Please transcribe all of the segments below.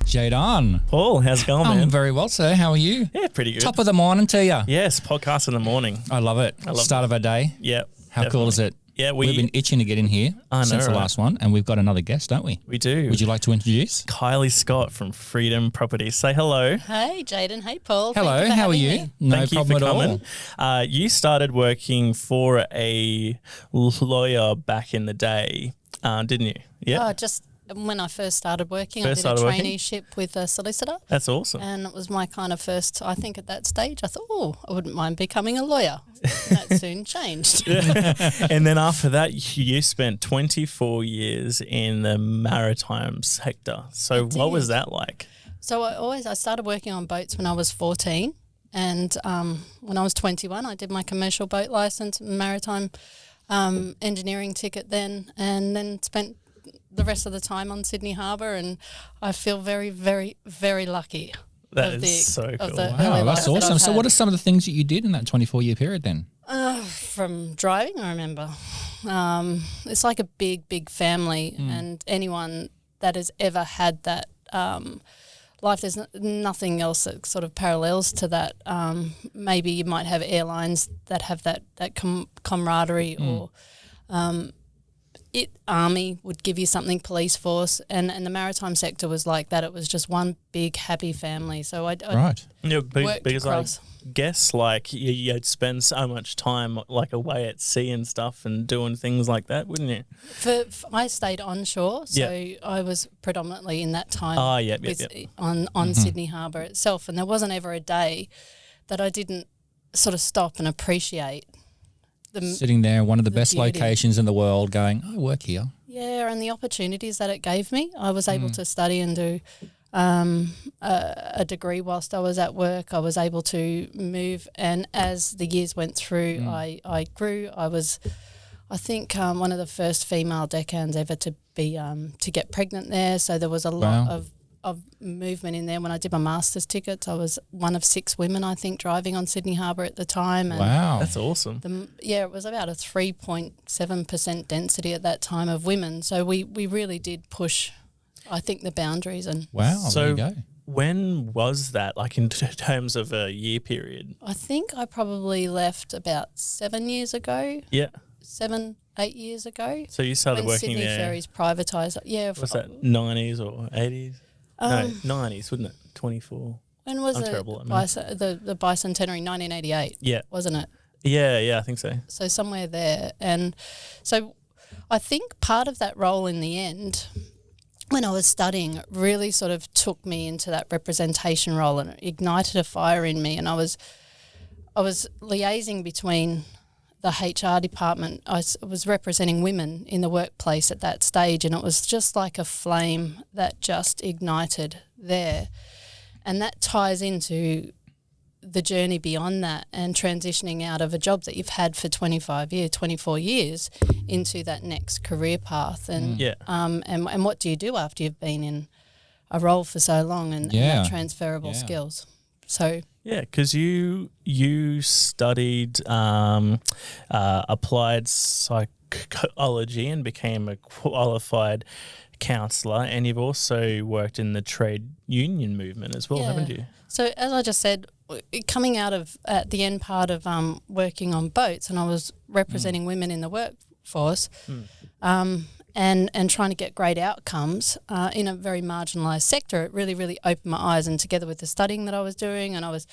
Jadon. Paul, how's it going, man? I'm very well, sir. How are you? Yeah, pretty good. Top of the morning to you. Yes, podcast in the morning. I love it. Start of our day. Yeah. How definitely. cool is it? Yeah, We've been itching to get in here since the last one, and we've got another guest, don't we? We do. Would you like to introduce? Kylie Scott from Freedom Properties. Say hello. Hey, Jaden. Hey, Paul. Hello, Thank you for how are having you? me. No Thank you problem for at coming. all. You started working for a lawyer back in the day, didn't you? Yeah. Oh, just when I first started working, First I did started a working? traineeship with a solicitor. That's awesome. And it was my kind of first, I think at that stage, I thought, I wouldn't mind becoming a lawyer. And that soon changed. And then after that, you spent 24 years in the Maritime sector. So what was that like? So I started working on boats when I was 14. And when I was 21, I did my commercial boat license, maritime engineering ticket then, and then spent the rest of the time on Sydney Harbour, and I feel very, very, very lucky. That is so cool. Wow, that's awesome. So what are some of the things that you did in that 24-year period then? From driving, I remember. It's like a big, big family, and anyone that has ever had that life, there's nothing else that sort of parallels to that. Maybe you might have airlines that have that camaraderie or army would give you something, police force, and the maritime sector was like that. It was just one big happy family. So I Yeah, worked because across. I guess like you'd spend so much time like away at sea and stuff and doing things like that, wouldn't you? I stayed onshore, so I was predominantly in that time on Sydney Harbour itself, and there wasn't ever a day that I didn't sort of stop and appreciate Sitting there, one of the best beauty. locations in the world, going, I work here. Yeah, and the opportunities that it gave me. I was able to study and do a degree whilst I was at work. I was able to move, and as the years went through, I grew. I was, I think, one of the first female deckhands ever to get pregnant there. So there was a lot of movement in there. When I did my master's tickets, I was one of 6 women, I think, driving on Sydney Harbour at the time. And wow. That's awesome. it was about a 3.7% density at that time of women. So we really did push, I think, the boundaries. And wow, so there you go. When was that, like in terms of a year period? I think I probably left about 7 years ago. Yeah. 7, 8 years ago. So you started when working Sydney there. Ferries privatised. Yeah. Was that 90s or 80s? No, 90s, wouldn't it? 24. When was I'm it? terrible at maths. The bicentenary, 1988. Yeah. Wasn't it? Yeah, I think so. So somewhere there. And so I think part of that role in the end, when I was studying, it really sort of took me into that representation role, and it ignited a fire in me. And I was liaising between the HR department. I was representing women in the workplace at that stage, and it was just like a flame that just ignited there. And that ties into the journey beyond that and transitioning out of a job that you've had for 24 years into that next career path. And and what do you do after you've been in a role for so long and have transferable skills? So yeah, because you studied applied psychology and became a qualified counsellor, and you've also worked in the trade union movement as well, haven't you? So as I just said, coming out of at the end part of working on boats, and I was representing women in the workforce, and trying to get great outcomes in a very marginalised sector, it really, really opened my eyes. And together with the studying that I was doing, and I was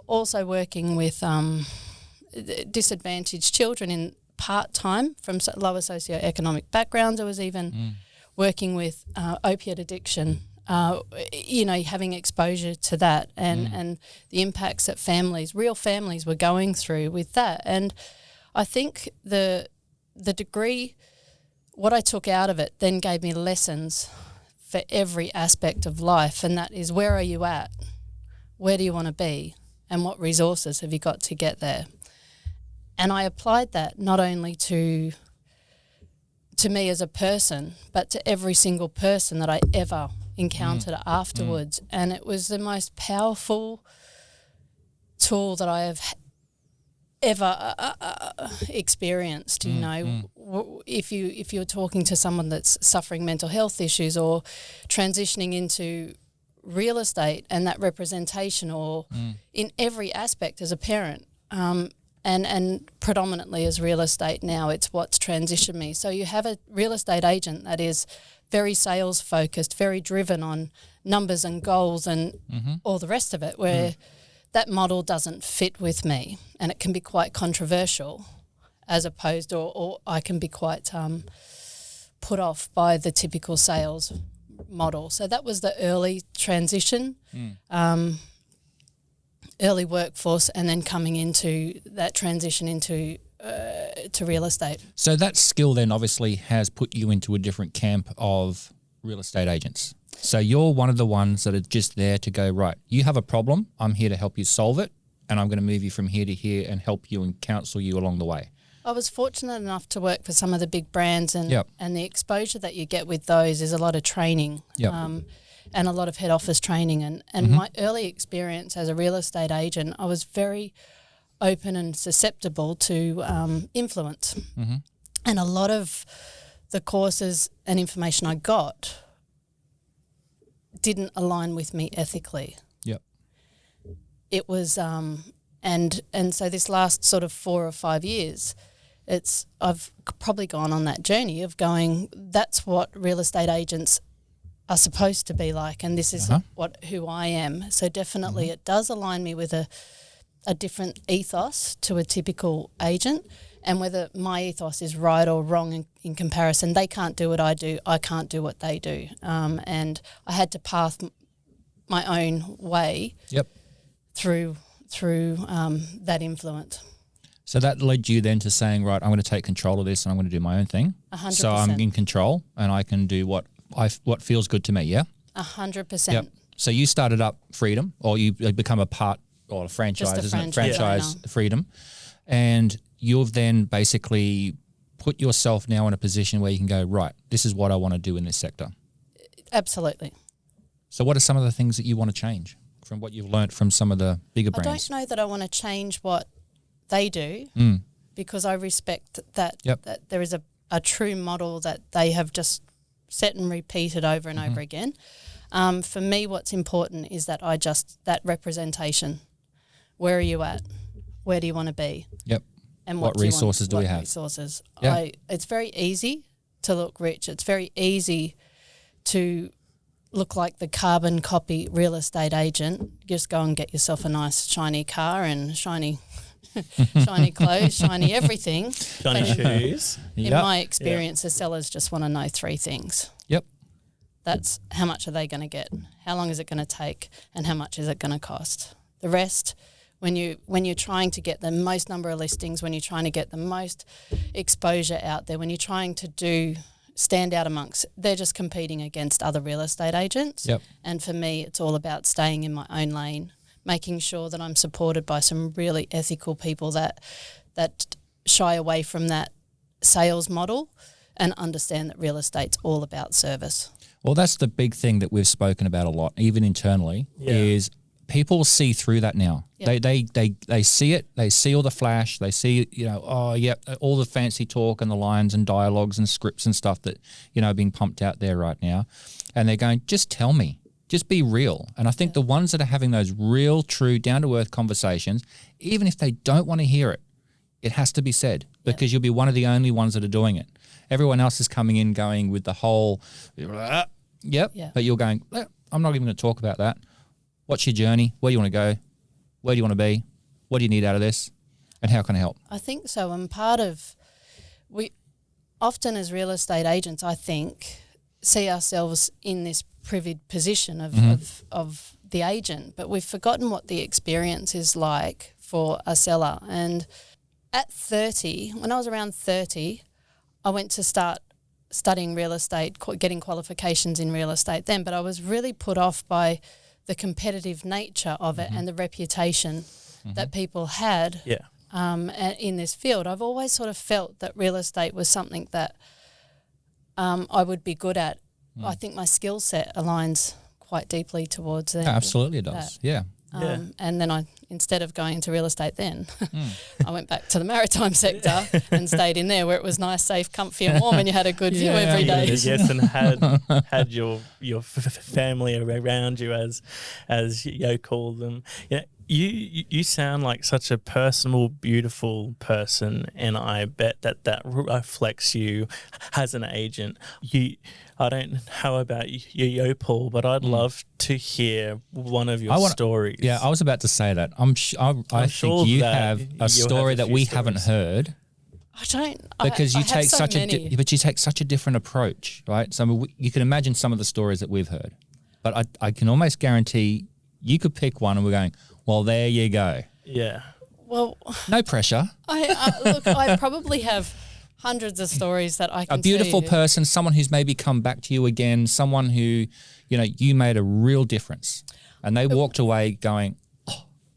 also working with disadvantaged children in part-time from lower socioeconomic backgrounds. I was even working with opiate addiction, having exposure to that and the impacts that real families were going through with that. And I think the degree, what I took out of it then gave me lessons for every aspect of life, and that is, where are you at? Where do you want to be? And what resources have you got to get there? And I applied that not only to me as a person, but to every single person that I ever encountered afterwards. And it was the most powerful tool that I have ever experienced. You know, if you're talking to someone that's suffering mental health issues or transitioning into real estate and that representation, or in every aspect as a parent, and predominantly as real estate now, it's what's transitioned me. So you have a real estate agent that is very sales focused, very driven on numbers and goals and all the rest of it, where that model doesn't fit with me, and it can be quite controversial, as opposed, or I can be quite put off by the typical sales model. So that was the early transition, early workforce, and then coming into that transition into to real estate. So that skill then obviously has put you into a different camp of real estate agents. So you're one of the ones that are just there to go, right, you have a problem, I'm here to help you solve it, and I'm going to move you from here to here and help you and counsel you along the way. I was fortunate enough to work for some of the big brands, and the exposure that you get with those is a lot of training, and a lot of head office training. And my early experience as a real estate agent, I was very open and susceptible to influence. And a lot of the courses and information I got didn't align with me ethically. It was, and so this last sort of 4 or 5 years, I've probably gone on that journey of going, that's what real estate agents are supposed to be like, and this is who I am. So definitely it does align me with a different ethos to a typical agent, and whether my ethos is right or wrong in comparison, they can't do what I do, I can't do what they do. And I had to path my own way through that influence. So that led you then to saying, right, I'm going to take control of this and I'm going to do my own thing. 100%. So I'm in control and I can do what feels good to me, yeah? 100%. So you started up Freedom, or you become a part, or a franchise, isn't it? Franchise Freedom. And you've then basically put yourself now in a position where you can go, right, this is what I want to do in this sector. Absolutely. So what are some of the things that you want to change from what you've learnt from some of the bigger brands? I don't know that I want to change what they do, because I respect that there is a true model that they have just set and repeated over and over again. For me, what's important is that that representation. Where are you at? Where do you want to be? And what resources do we have? Resources. It's very easy to look rich. It's very easy to look like the carbon copy real estate agent. Just go and get yourself a nice shiny car and shiny clothes, shiny everything. Shiny shoes. In my experience, the sellers just want to know 3 things. That's how much are they going to get, how long is it going to take, and how much is it going to cost. The rest, when you're trying to get the most number of listings, when you're trying to get the most exposure out there, when you're trying to stand out amongst, they're just competing against other real estate agents. And for me, it's all about staying in my own lane, making sure that I'm supported by some really ethical people that shy away from that sales model and understand that real estate's all about service. Well, that's the big thing that we've spoken about a lot, even internally, is people see through that now. They see it. They see all the flash. They see, all the fancy talk and the lines and dialogues and scripts and stuff that, are being pumped out there right now. And they're going, just tell me. Just be real. And I think the ones that are having those real, true, down-to-earth conversations, even if they don't want to hear it, it has to be said, because you'll be one of the only ones that are doing it. Everyone else is coming in going with the whole, but you're going, I'm not even going to talk about that. What's your journey? Where do you want to go? Where do you want to be? What do you need out of this? And how can I help? I think so. And we often as real estate agents, I think, see ourselves in this privileged position of the agent, but we've forgotten what the experience is like for a seller. And at 30, when I was around 30, I went to start studying real estate, getting qualifications in real estate then, but I was really put off by the competitive nature of it and the reputation that people had in this field. I've always sort of felt that real estate was something that I would be good at. I think my skill set aligns quite deeply towards that. Absolutely it does, And then instead of going into real estate then, I went back to the maritime sector and stayed in there where it was nice, safe, comfy and warm and you had a good view every day. Yes, and had your family around you, as Yo called them. Yeah, you sound like such a personable, beautiful person, and I bet that reflects you as an agent. I don't know how about you, Paul, but I'd love to hear one of your stories. Yeah, I was about to say that. I think you have a story that we haven't heard. I don't, because you take such a different approach, right? So you can imagine some of the stories that we've heard, but I can almost guarantee you could pick one and we're going, well, there you go. Yeah. Well, no pressure. Look, I probably have hundreds of stories that I can a beautiful see. person, someone who's maybe come back to you again, someone who, you made a real difference and they walked away going,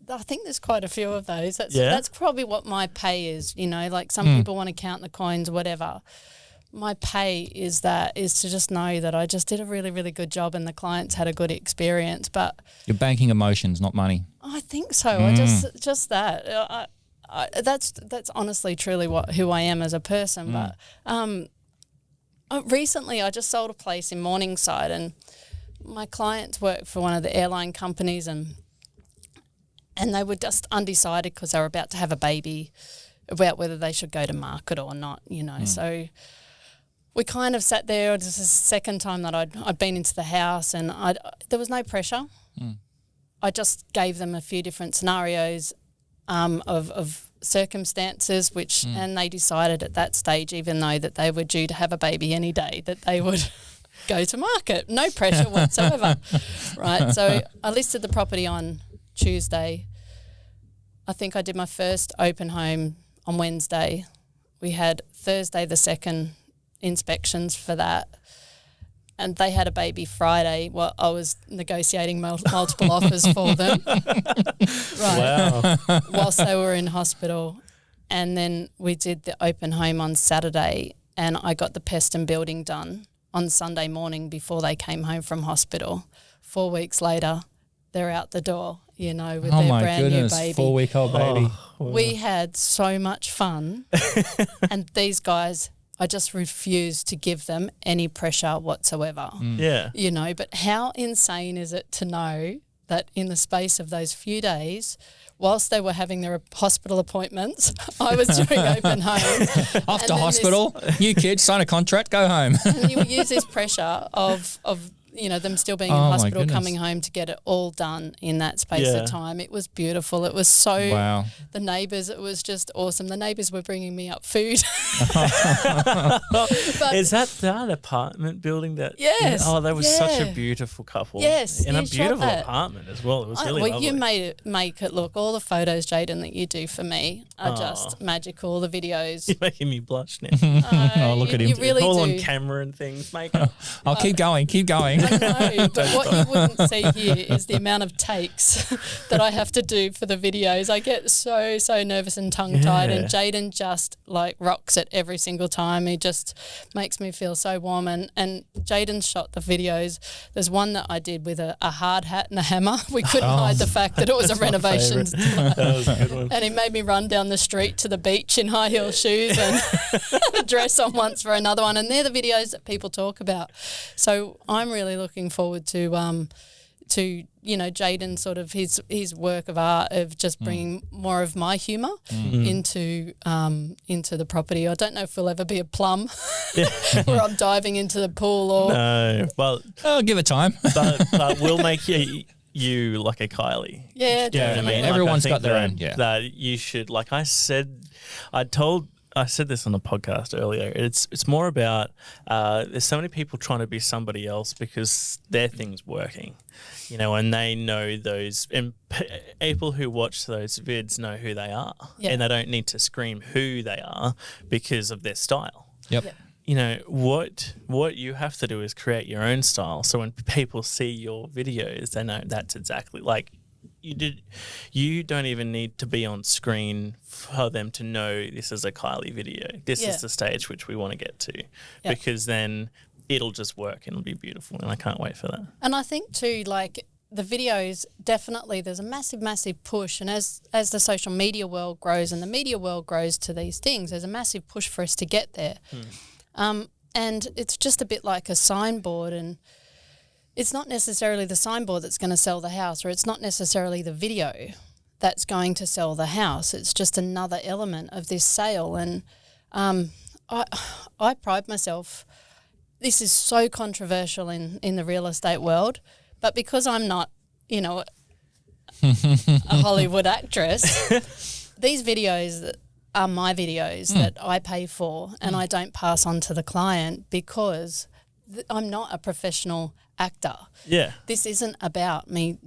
I think there's quite a few of those. That's probably what my pay is, like some people want to count the coins, whatever. My pay is to just know that I just did a really, really good job and the clients had a good experience. But you're banking emotions, not money. I think so. I just that. That's honestly, truly who I am as a person. But recently I just sold a place in Morningside and my clients work for one of the airline companies and they were just undecided because they were about to have a baby about whether they should go to market or not, So we kind of sat there. This is the second time that I'd been into the house and there was no pressure. I just gave them a few different scenarios of circumstances and they decided at that stage, even though that they were due to have a baby any day, that they would go to market. No pressure whatsoever, right? So I listed the property on Tuesday. I think I did my first open home on Wednesday. We had Thursday the 2nd inspections for that. And they had a baby Friday. Well, I was negotiating multiple offers for them. Right. Wow. Whilst they were in hospital. And then we did the open home on Saturday and I got the pest and building done on Sunday morning before they came home from hospital. 4 weeks later, they're out the door, with their brand new baby. 4-week-old baby. Wow. We had so much fun. And these guys, I just refused to give them any pressure whatsoever. Yeah. But how insane is it to know that in the space of those few days, whilst they were having their hospital appointments, I was doing open homes. Off to hospital, you kids, sign a contract, go home. And you use this pressure of them still being in hospital, coming home to get it all done in that space of time. It was beautiful. It was so, the neighbours, it was just awesome. The neighbours were bringing me up food. Is that apartment building that? Yes. That was such a beautiful couple. Yes. In a beautiful apartment as well. It was really lovely. You make it look, all the photos, Jaden, that you do for me are just magical. The videos. You're making me blush now. Look at him. You really all do. on camera and things. Makeup. I'll keep going. I know, but what you wouldn't see here is the amount of takes that I have to do for the videos. I get so nervous and tongue-tied and Jaden just rocks it every single time. He just makes me feel so warm and Jaden shot the videos. There's one that I did with a hard hat and a hammer. We couldn't hide the fact that it was a renovation. That was a good one. And he made me run down the street to the beach in high heel shoes and a dress on once for another one. And they're the videos that people talk about. So I'm really looking forward to Jaden sort of his work of art of just bringing more of my humour into the property. I don't know if we'll ever be a plum where I'm diving into the pool or no. Well, I'll give it time. but we'll make you like a Kylie. Yeah, do you know what I mean? Everyone's got their own. Yeah, that you should. Like I said this on the podcast earlier. It's more about there's so many people trying to be somebody else because their thing's working, and they know those. And people who watch those vids know who they are, and they don't need to scream who they are because of their style. Yep. What you have to do is create your own style. So when people see your videos, they know that's exactly like. You don't even need to be on screen for them to know this is a Kylie video. This is the stage which we want to get to because then it'll just work and it'll be beautiful and I can't wait for that. And I think too, the videos, definitely there's a massive push, and as the social media world grows and the media world grows to these things, there's a massive push for us to get there. And it's just a bit like a signboard, and it's not necessarily the signboard that's going to sell the house, or it's not necessarily the video that's going to sell the house. It's just another element of this sale. And I pride myself, this is so controversial in the real estate world, but because I'm not, a Hollywood actress, these videos are my videos that I pay for, and I don't pass on to the client because I'm not a professional actor. Yeah. This isn't about me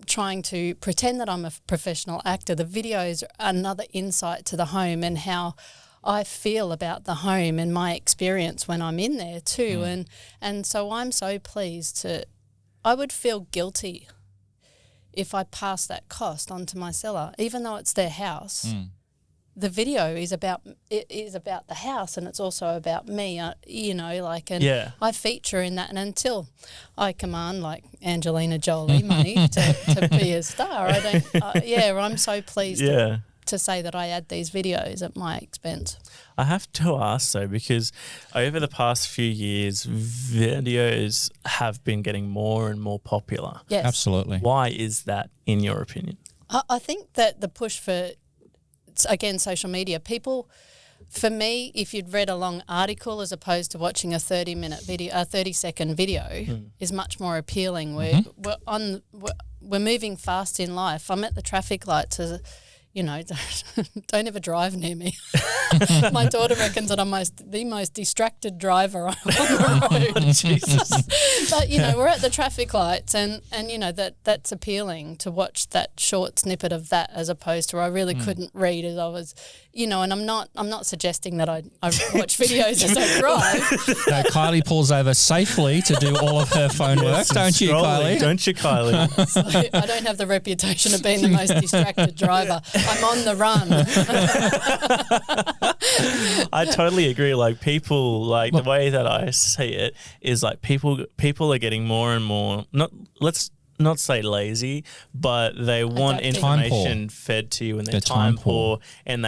trying to pretend that I'm a professional actor. The videos are another insight to the home and how I feel about the home and my experience when I'm in there too. And so I'm so pleased I would feel guilty if I passed that cost on to my seller, even though it's their house. The video is about the house, and it's also about me, I feature in that. And until I command like Angelina Jolie money to be a star, I'm so pleased to say that I add these videos at my expense. I have to ask though, because over the past few years, videos have been getting more and more popular. Yes. Absolutely. Why is that, in your opinion? I think that the push for, again, social media, people, for me, if you'd read a long article as opposed to watching a 30-second video is much more appealing. We're moving fast in life. I'm at the traffic lights don't ever drive near me. My daughter reckons that I'm the most distracted driver on the road. Jesus. But, we're at the traffic lights and that's appealing to watch that short snippet of that, as opposed to I really couldn't read as I was, and I'm not suggesting that I watch videos as I drive. No, Kylie pulls over safely to do all of her phone work, don't you, Kylie? Don't you, Kylie? So I don't have the reputation of being the most distracted driver. I'm on the run. I totally agree. Like people, the way that I see it is like people are getting more and more, let's not say lazy, but they want information fed to you, and they're time poor, and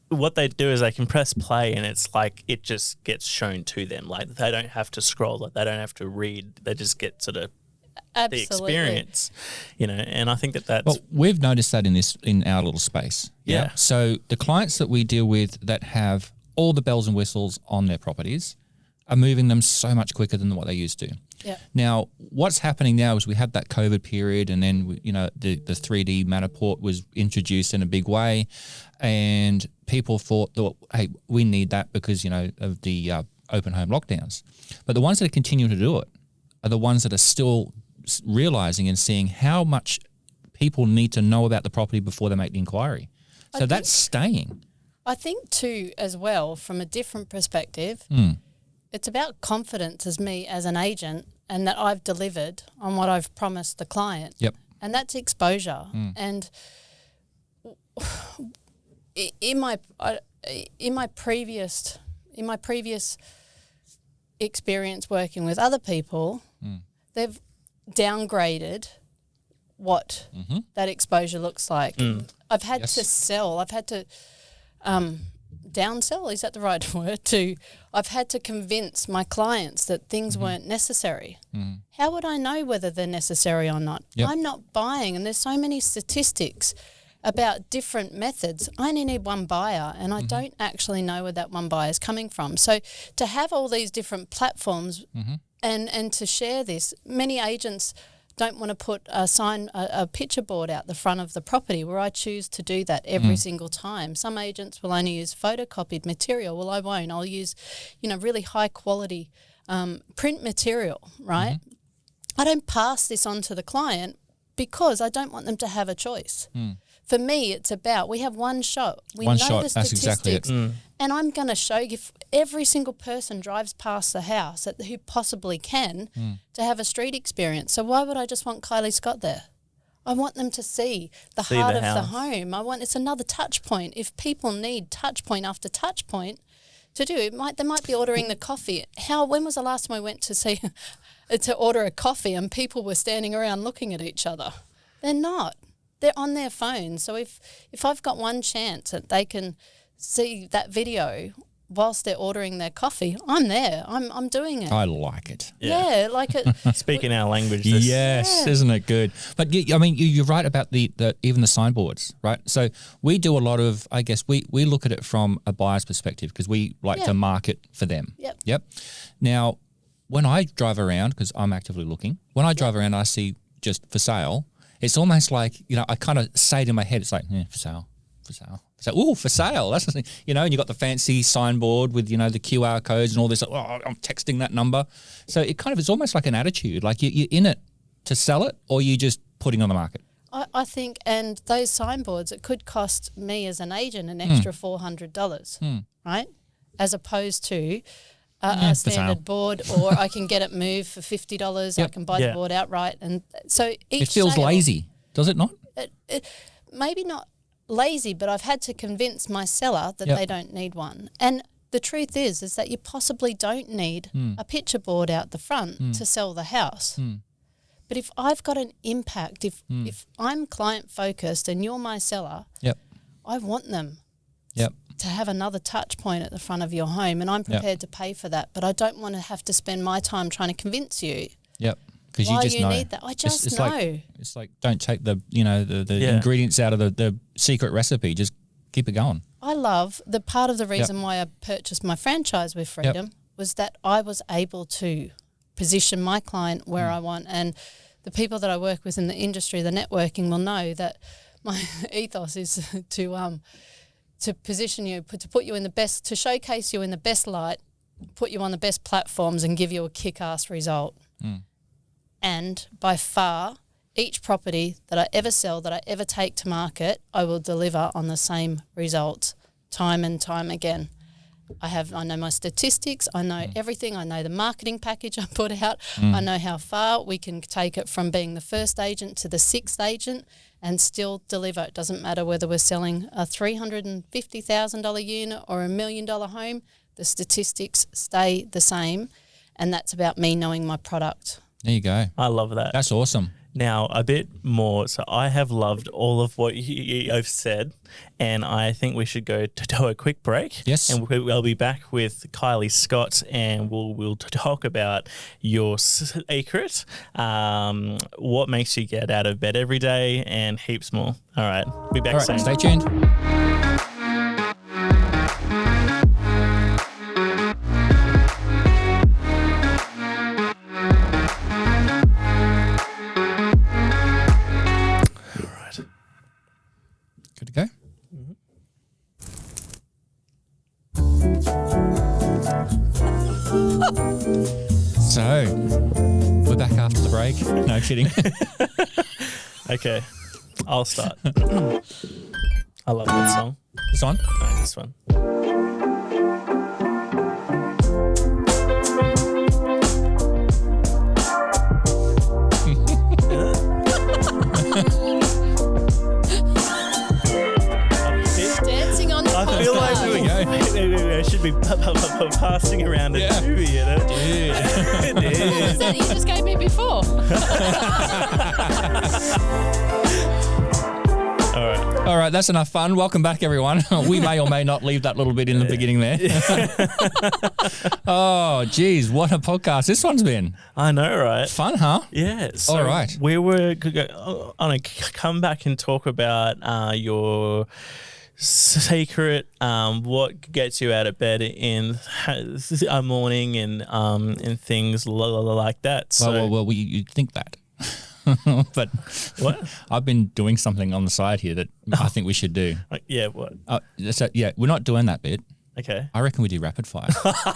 what they do is they can press play and it's like it just gets shown to them. Like they don't have to scroll, like they don't have to read, they just get sort of the experience, and I think that's... Well, we've noticed that in our little space. Yeah. So the clients that we deal with that have all the bells and whistles on their properties are moving them so much quicker than what they used to. Yeah. Now, what's happening now is we had that COVID period, and then the 3D Matterport was introduced in a big way, and people thought that, hey, we need that because of the open home lockdowns. But the ones that are continuing to do it are the ones that are still realizing and seeing how much people need to know about the property before they make the inquiry. So that's staying. I think too, as well, from a different perspective, it's about confidence as me as an agent, and that I've delivered on what I've promised the client. Yep. And that's exposure. And in my previous experience working with other people, they've downgraded what that exposure looks like. I've had to sell. I've had to downsell. Is that the right word? I've had to convince my clients that things weren't necessary. How would I know whether they're necessary or not? Yep. I'm not buying, and there's so many statistics about different methods. I only need one buyer, and I don't actually know where that one buyer is coming from. So to have all these different platforms and to share this, many agents don't want to put a picture board out the front of the property, where I choose to do that every single time. Some agents will only use photocopied material. Well, I won't. I'll use, really high quality print material, right? I don't pass this on to the client because I don't want them to have a choice. For me, it's about, we have one shot. We know the statistics. That's exactly it. And I'm going to show you, if every single person drives past the house who possibly can to have a street experience. So why would I just want Kylie Scott there? I want them to see the heart of the home. It's another touch point. If people need touch point after touch point to do it, they might be ordering the coffee. When was the last time I went to see to order a coffee and people were standing around looking at each other. They're not. They're on their phones. So if I've got one chance that they can see that video whilst they're ordering their coffee, I'm there. I'm doing it. I like it. Yeah, like it. Speaking our language. Yes, isn't it good? But I mean, you're right about the even the signboards, right? So we do a lot of, I guess, we look at it from a buyer's perspective because we like to market for them. Yep. Now, when I drive around, because I'm actively looking, when I drive around, I see just for sale. It's almost like, I kind of say to my head, it's like, for sale. So, for sale. That's the thing, and you got the fancy signboard with, the QR codes and all this. I'm texting that number. So it kind of is almost like an attitude. Like you're in it to sell it, or you just putting on the market. I think, and those signboards, it could cost me as an agent an extra $400, right? As opposed to a standard board, or I can get it moved for $50. I can buy the board outright. And so each it feels sale, lazy, does it not? Maybe not lazy, but I've had to convince my seller that they don't need one. And the truth is that you possibly don't need a picture board out the front to sell the house. But if I've got an impact, if I'm client focused and you're my seller, I want them to have another touch point at the front of your home, and I'm prepared to pay for that. But I don't want to have to spend my time trying to convince you. Because why you just you know. need that. I just know. It's like don't take the ingredients out of the secret recipe. Just keep it going. I love the part of the reason why I purchased my franchise with Freedom was that I was able to position my client where I want, and the people that I work with in the industry, the networking, will know that my ethos is to position you, to put you in the best, to showcase you in the best light, put you on the best platforms, and give you a kick-ass result. And by far, each property that I ever sell, that I ever take to market, I will deliver on the same results time and time again. I know my statistics, I know everything, I know the marketing package I put out, I know how far we can take it from being the first agent to the sixth agent and still deliver. It doesn't matter whether we're selling a $350,000 unit or $1 million home, the statistics stay the same, and that's about me knowing my product. There you go. I love that. That's awesome. Now, a bit more. So I have loved all of what you've said, and I think we should go to do a quick break. Yes. And we'll be back with Kylie Scott, and we'll talk about your secret, what makes you get out of bed every day, and heaps more. All right. Be back soon. Stay tuned. Good to go? So, we're back after the break. No kidding. Okay, I'll start. I love that song. This one? No, this one. Dancing on the I feel like I should be passing around a tube, you know? Dude. What was that you just gave me before? All right, that's enough fun. Welcome back, everyone. We may or may not leave that little bit in the beginning there. Oh, geez, what a podcast this one's been. I know, right? Fun, huh? Yeah. So all right. We were on a come back and talk about your secret, what gets you out of bed in a morning, and things like that. So, well, you'd think that. But what? I've been doing something on the side here that I think we should do. Yeah, what? So, we're not doing that bit. Okay. I reckon we do rapid fire.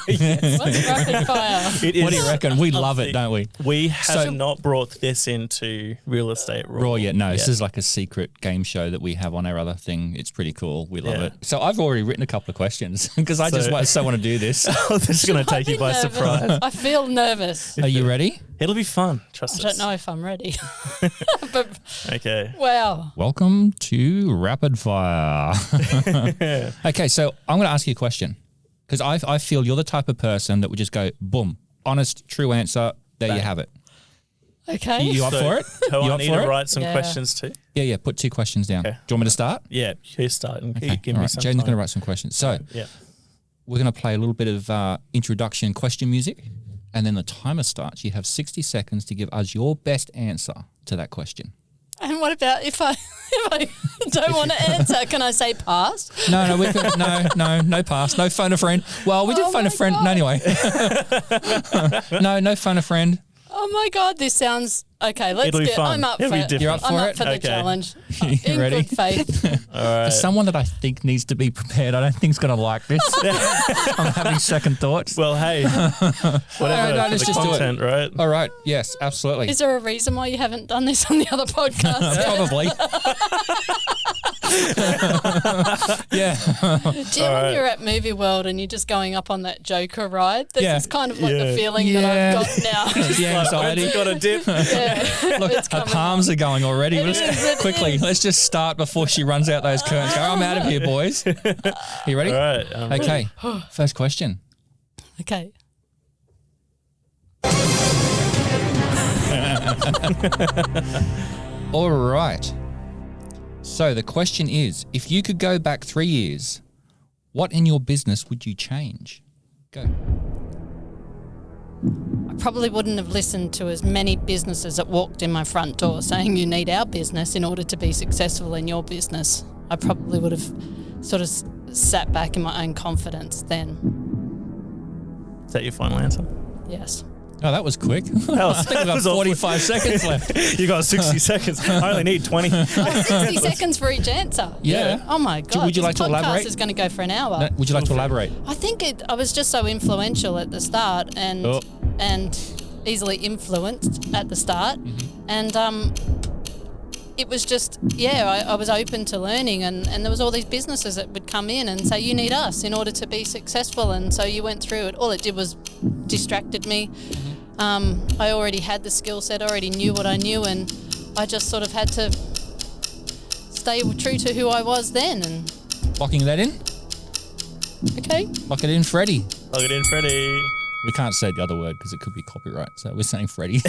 Yes. What's rapid fire? What do you reckon? We love it, don't we? We have not brought this into Real Estate Raw yet. No, this is like a secret game show that we have on our other thing. It's pretty cool. We love it. So I've already written a couple of questions because I just want to do this. This is going to take you by surprise. I feel nervous. Are you ready? It'll be fun. Trust us. I don't know if I'm ready. But, okay. wow. Welcome to Rapid Fire. Okay, so I'm going to ask you a question because I feel you're the type of person that would just go, boom, honest, true answer, There you have it. Okay. You up for it? Do You I up need for to it? write some Yeah. questions too? Yeah. Put 2 questions down. Okay. Do you want me to start? Yeah, you start and Okay. give All me right. some Jaden's time. going to write some questions. So Yeah. we're going to play a little bit of introduction question music, and then the timer starts. You have 60 seconds to give us your best answer to that question. And what about if I don't want to answer? Can I say pass? No, no pass. No phone a friend. Well, we did phone a friend. No, anyway. No phone a friend. Oh my God, this sounds okay. Let's It'll be get. fun. I'm up It'll for be it. different. You're up for I'm it? up for the Okay. challenge. You In ready? good faith. All right. For someone that I think needs to be prepared, I don't think is going to like this. I'm having second thoughts. Well, hey, whatever no, for let's the just do it. content, right? All right. Yes, absolutely. Is there a reason why you haven't done this on the other podcast yet? Probably. Yeah. Do you know when you're at Movie World and you're just going up on that Joker ride? This Yeah. is kind of like Yeah. the feeling that I've got now. The anxiety. When's it got a dip? Yeah. Look, It's her coming palms on. are going already. It Let's is, it quickly, is. let's just start before she runs out those curtains. Go, I'm out of here, boys. You ready? All right. Okay. First question. Okay. All right. So the question is, if you could go back 3 years, what in your business would you change? Go. I probably wouldn't have listened to as many businesses that walked in my front door saying you need our business in order to be successful in your business. I probably would have sort of sat back in my own confidence then. Is that your final answer? Yes. Oh, that was quick. That was, I think we've got 45 seconds left. You got 60 seconds. I only need 20. 60 seconds for each answer. Yeah. Oh my God. Would you like this to podcast elaborate? is going to go for an hour. No, would you like to elaborate? I think I was just so influential at the start and Oh. easily influenced at the start. Mm-hmm. And it was just, I was open to learning and there was all these businesses that would come in and say, you need us in order to be successful. And so you went through it. All it did was distracted me. I already had the skill set, already knew what I knew, and I just sort of had to stay true to who I was then. And Locking that in? okay. Lock it in, Freddie. Plug it in, Freddie. We can't say the other word because it could be copyright. So we're saying Freddie.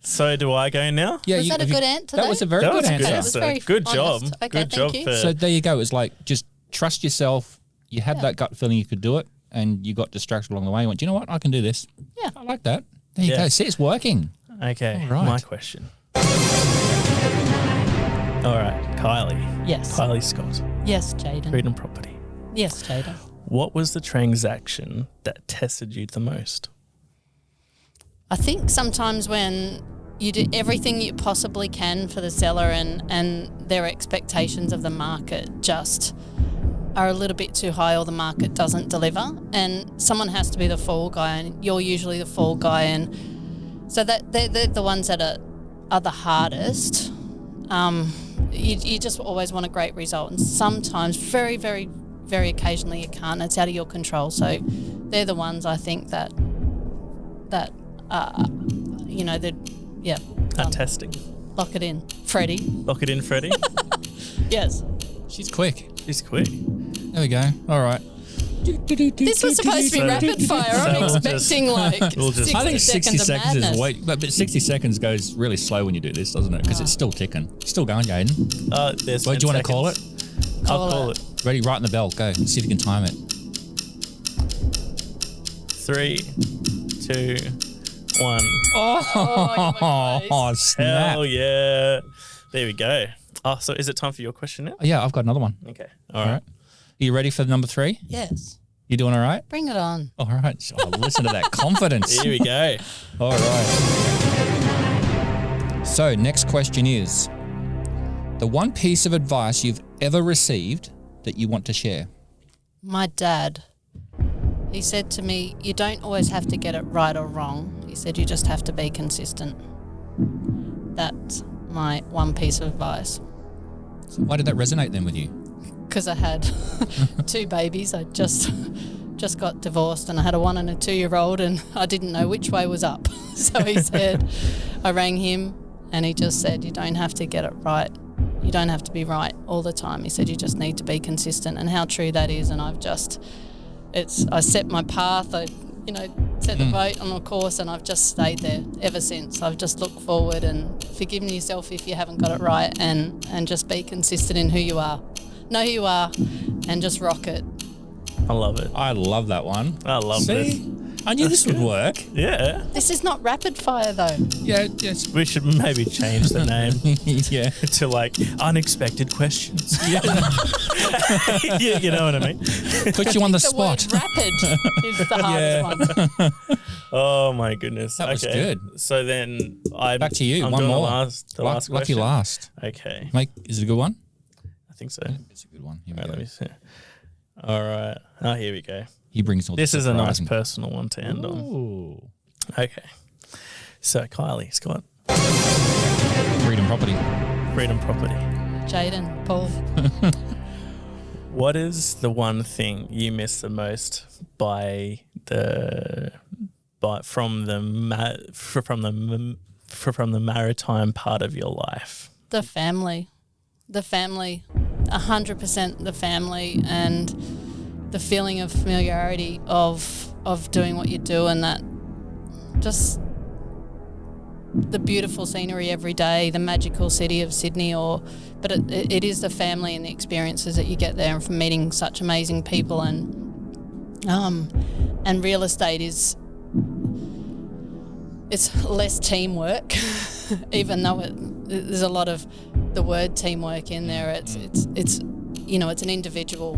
So do I go now? Yeah, Was that a good answer, That though? was a very That good was a answer. good That was very Good job. honest. Okay, Good thank job you. for So there you go. It's like just trust yourself. You had Yeah. that gut feeling you could do it, and you got distracted along the way. You went, you know what? I can do this. Yeah. I like that. There you Yeah. go. See, it's working. Okay, All right. my question. All right, Kylie. Yes. Kylie Scott, Yes, Jaden. Freedom Property. Yes, Jaden. What was the transaction that tested you the most? I think sometimes when you do everything you possibly can for the seller and their expectations of the market just are a little bit too high or the market doesn't deliver and someone has to be the fall guy and you're usually the fall guy and so that they're the ones that are the hardest. You just always want a great result and sometimes very, very, very occasionally you can't. It's out of your control. So they're the ones I think that Testing. lock it in. Freddie. Lock it in, Freddie. Yes. She's quick. He's quick. There we go. All right. This was supposed to be So- rapid fire. I'm we'll just- expecting like we'll just- 60 I think 60 seconds of seconds madness. is way, but 60 seconds goes really slow when you do this, doesn't it? Because it's still ticking. Still going, Jaden. There's What do you want to 10 call it? seconds. I'll Call call it. it. Ready? Right in the bell. Go. See if you can time it. 3, 2, 1. Oh, snap. Hell yeah. There we go. Oh, so is it time for your question now? Yeah, I've got another one. Okay. All right. Are you ready for number 3? Yes. You doing all right? Bring it on. All right. Oh, listen to that confidence. Here we go. All right. So, next question is the one piece of advice you've ever received that you want to share. My dad, he said to me, you don't always have to get it right or wrong. He said you just have to be consistent. That's my one piece of advice. So why did that resonate then with you? Because I had 2 babies. I just got divorced and I had a 1 and a 2-year-old and I didn't know which way was up. So he said, I rang him and he just said, you don't have to get it right. You don't have to be right all the time. He said, you just need to be consistent and how true that is. And I set my path. set the boat on a course, and I've just stayed there ever since. I've just looked forward and forgiven yourself if you haven't got it right, and just be consistent in who you are. Know who you are and just rock it. I love it. I love that one. I love this. I knew this would work. Yeah. This is not rapid fire though. Yeah, yes. We should maybe change the name Yeah. to like unexpected questions. Yeah. Yeah, you know what I mean? Put you on the The word spot. rapid is the hardest one. Oh my goodness. That was okay. good. So then Back to you. I'm One doing more. The last Lucky question. last. Okay. Mate, is it a good one? I think so. It's a good one. Here we All right, go. let me see. All right. Oh, here we go. He brings all This the is a nice surprising- personal one to end on. Ooh. Okay. So Kylie Scott, Freedom property. Freedom Property. Jaden, Paul. What is the one thing you miss the most from the maritime part of your life? The family. 100% the family, and the feeling of familiarity of doing what you do, and that just the beautiful scenery every day, the magical city of Sydney, but it is the family and the experiences that you get there, and from meeting such amazing people, and real estate it's less teamwork, even though there's a lot of the word teamwork in there. It's an individual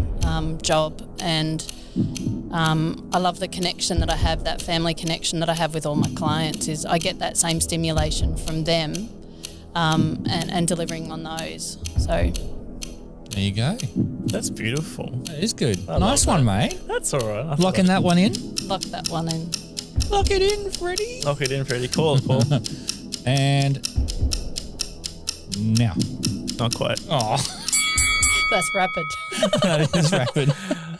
job, and I love the connection that I have, that family connection that I have with all my clients. Is I get that same stimulation from them, and delivering on those. So There you go. That's beautiful. That is good. I Nice love one, that. mate. That's all right. Locking that one in. lock that one in. Lock it in, Freddie. Lock it in, Freddie. Call it, Paul. And now. Not quite. Oh, That's rapid. that is rapid.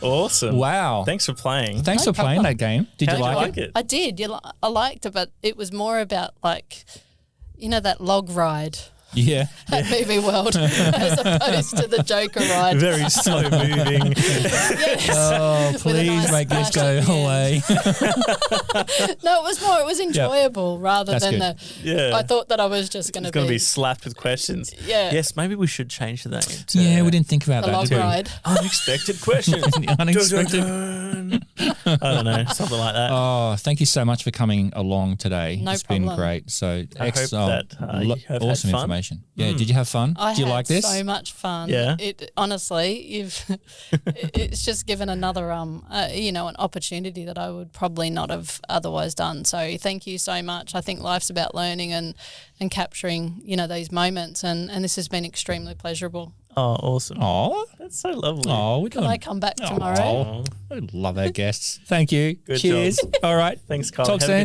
Awesome. Wow. Thanks for playing. Thanks No for playing problem. that game. Did How'd you like it? I did. I liked it, but it was more about that log ride Yeah. at movie world as opposed to the Joker ride. Very slow moving. Yes. Oh, With a please nice make this splash go at the away. No, it was enjoyable rather That's than good. Yeah. I thought that I was just going It's to going to be slapped with questions. Yeah. Yes, maybe we should change the name to Yeah, we didn't think about the that, log did we? ride. Unexpected questions. Unexpected. Dun, dun, dun. I don't know, something like that. Oh, thank you so much for coming along today. No It's been problem. great. So, I hope that you have had awesome fun. information. Yeah, did you have fun? I Do you had like this? so much fun. Yeah. It honestly, it's just given another an opportunity that I would probably not have otherwise done. So thank you so much. I think life's about learning and capturing these moments, and this has been extremely pleasurable. Oh, awesome. Oh, That's so lovely. we Can I come back tomorrow? Oh, I love our guests. Thank you. Good Cheers. job. All right. Thanks, Kyle. Talk Have a soon.